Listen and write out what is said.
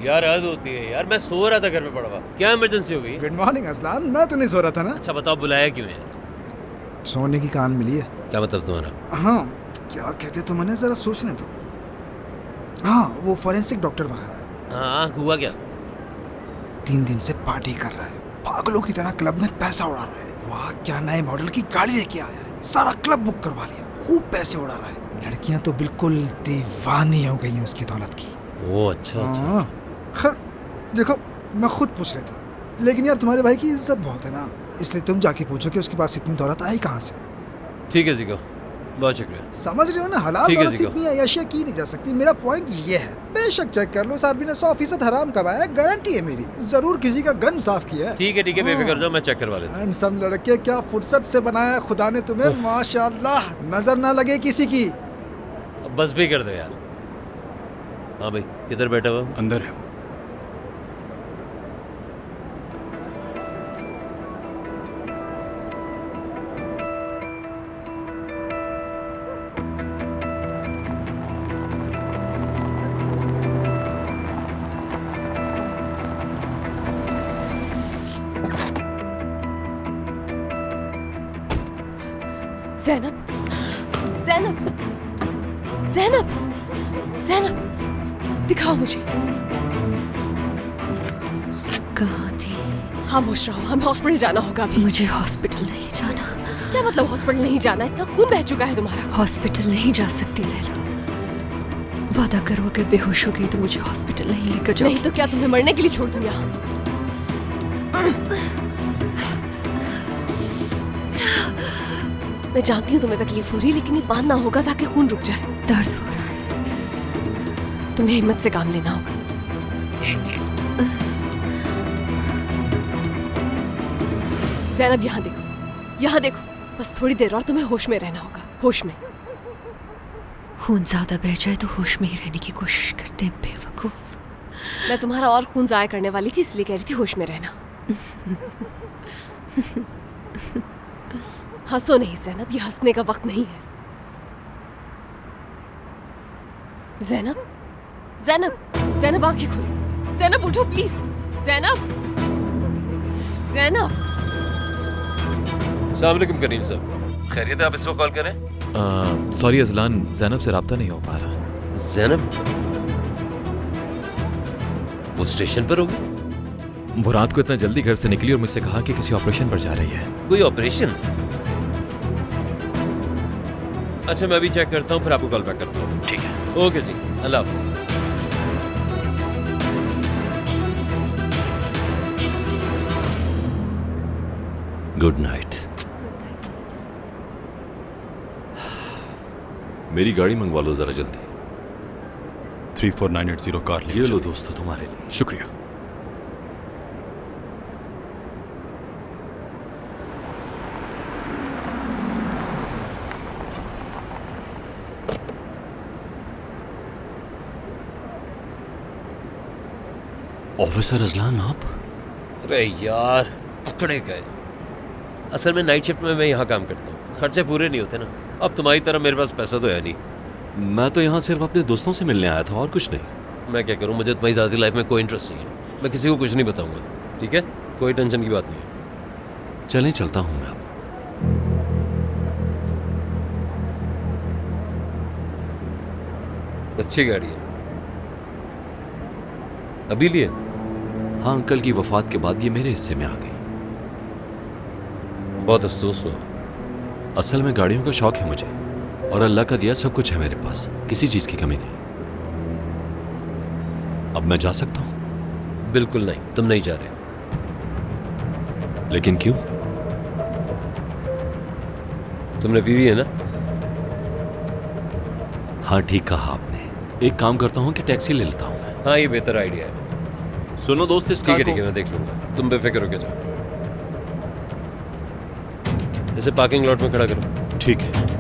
यार हद होती है यार, मैं सो रहा था घर में पड़ा हुआ। क्या इमरजेंसी हो गई? गुड मॉर्निंग असलान, मैं तो नहीं सो रहा था ना। अच्छा बताओ, बुलाया क्यों है? सोने की कान मिली है। क्या मतलब तुम्हारा? हाँ, क्या कहते तो मैंने जरा सोचने दो। हाँ, वो फॉरेंसिक डॉक्टर वगैरह। हाँ, हुआ क्या? 3 दिन से पार्टी कर रहा है, पागलों की तरह क्लब में पैसा उड़ा रहा है। वाह, क्या नए मॉडल की गाड़ी लेके आया है, सारा क्लब बुक करवा लिया, खूब पैसे उड़ा रहा है। लड़कियां तो बिल्कुल दीवानी हो गई हैं उसकी दौलत की। ओ अच्छा अच्छा। हाँ, खैर, देखो मैं खुद पूछ रहा था, लेकिन यार तुम्हारे भाई की इज्जत बहुत है ना, इसलिए तुम जाके पूछो कि उसके पास इतनी दौलत आई कहाँ से। ठीक है जीको, बहुत शुक्रिया। समझ रहे हो ना, हलाल ठीक है, दौलत से ठीक है। इतनी अय्याशियां की नहीं जा सकती। मेरा पॉइंट ये है, बेशक चेक कर लो, साहब ने 100% हराम कमाया है, गारंटी है मेरी। जरूर किसी का गन साफ किया है। ठीक है बेफिक्र जाओ, मैं चेक करवा लेता हूँ। हैंडसम लड़के, क्या फुर्सत से बनाया खुदा ने तुम्हें, माशाल्लाह, नजर ना लगे किसी की। अब बस भी कर दो यार। हाँ भाई, किधर बैठा हुआ? अंदर है। ज़ैनब, ज़ैनब, ज़ैनब, ज़ैनब, दिखाओ मुझे। कहाँ थी? खामोश रहो, हमें हॉस्पिटल जाना होगा अभी। मुझे हॉस्पिटल नहीं जाना। क्या मतलब हॉस्पिटल नहीं जाना? इतना खून बह चुका है तुम्हारा। हॉस्पिटल नहीं जा सकती लैला। वादा करो, अगर बेहोश हो गई तो मुझे हॉस्पिटल नहीं लेकर जाओ। नहीं तो क्या तुम्हें मरने के लिए छोड़ दूं यहाँ? मैं जानती हूँ तुम्हें तकलीफ हो रही है, लेकिन ये बांधना होगा ताकि खून रुक जाए। दर्द हो रहा है। तुम्हें हिम्मत से काम लेना होगा। ज़ैनब, यहाँ देखो, यहाँ देखो, बस थोड़ी देर और तुम्हें होश में रहना होगा, होश में। खून ज्यादा बह जाए तो होश में ही रहने की कोशिश करते हैं बेवकूफ। मैं तुम्हारा और खून जाया करने वाली थी, इसलिए कह रही थी होश में रहना। हंसो नहीं ज़ैनब, ये हंसने का वक्त नहीं है। ज़ैनब, ज़ैनब, ज़ैनब आंखें खोलो। ज़ैनब उठो प्लीज। ज़ैनब, ज़ैनब। अस्सलाम वालेकुम करीम साहब, खैरियत है? आप इस वक्त कॉल करें? सॉरी अजलान, जैनब से राब्ता नहीं हो पा रहा। ज़ैनब वो स्टेशन पर होगी? वो रात को इतना जल्दी घर से निकली और मुझसे कहा कि किसी ऑपरेशन पर जा रही है। कोई ऑपरेशन? अच्छा मैं अभी चेक करता हूँ, फिर आपको कॉल बैक करता हूँ। ठीक है। ओके जी, अल्लाह हाफिज़। Good night. मेरी गाड़ी मंगवा लो जरा जल्दी। 34980 कार ले ये लो दोस्तों, तुम्हारे लिए। शुक्रिया। ऑफिसर अजलान आप? अरे यार पकड़े गए। असल में नाइट शिफ्ट में मैं यहाँ काम करता हूँ, खर्चे पूरे नहीं होते ना। अब तुम्हारी तरह मेरे पास पैसा तो है नहीं। मैं तो यहाँ सिर्फ अपने दोस्तों से मिलने आया था और कुछ नहीं। मैं क्या करूँ, मुझे तुम्हारी ज़्यादा लाइफ में कोई इंटरेस्ट नहीं है। मैं किसी को कुछ नहीं बताऊँगा, ठीक है? कोई टेंशन की बात नहीं है। चलें, चलता हूँ मैं अब। अच्छी गाड़ी है। अभी लिए? हाँ, अंकल की वफात के बाद ये मेरे हिस्से में आ गई। बहुत अफसोस हुआ। असल में गाड़ियों का शौक है मुझे, और अल्लाह का दिया सब कुछ है मेरे पास, किसी चीज की कमी नहीं। अब मैं जा सकता हूँ? बिल्कुल नहीं, तुम नहीं जा रहे। लेकिन क्यों? तुमने बीवी है ना? हाँ, ठीक कहा आपने। एक काम करता हूँ कि टैक्सी ले लेता हूँ। हाँ, ये बेहतर आइडिया है। सुनो दोस्त, इस ठीक कार है, मैं देख लूंगा, तुम बेफिक्र होके जाओ। इसे पार्किंग लॉट में खड़ा करो। ठीक है।